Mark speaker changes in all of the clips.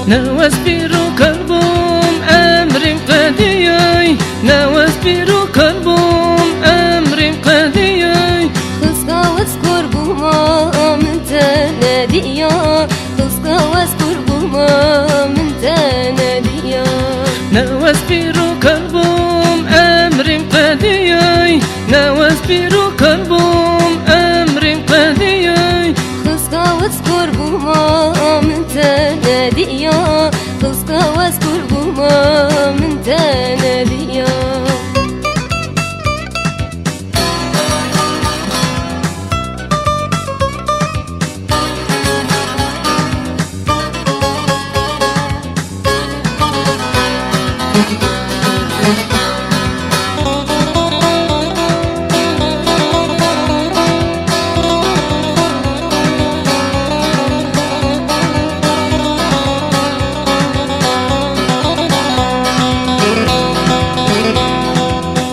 Speaker 1: نواز بيرو كربوم أمري قدياي نواز بيرو كربوم أمري قدياي
Speaker 2: خلصقا واذكر بوما من تناديا خلصقا واذكر بوما من تناديا
Speaker 1: نواز بيرو كربوم أمري قدياي نواز بيرو كربوم أمري قدياي
Speaker 2: خلصقا واذكر بوما من تناديا خلصقا واذكر بوما من تناديا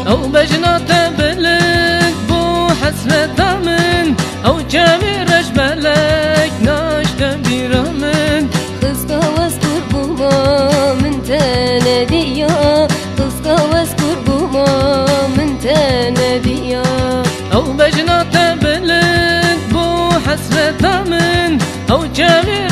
Speaker 1: أو بجنة بلد بو حسرة من أو جامي رجبلك ناشت برامن
Speaker 2: خلصقا واذكر بوما من تناديا خلصقا واذكر بوما من تناديا
Speaker 1: أو بجنة بلد بو حسرة من أو جامي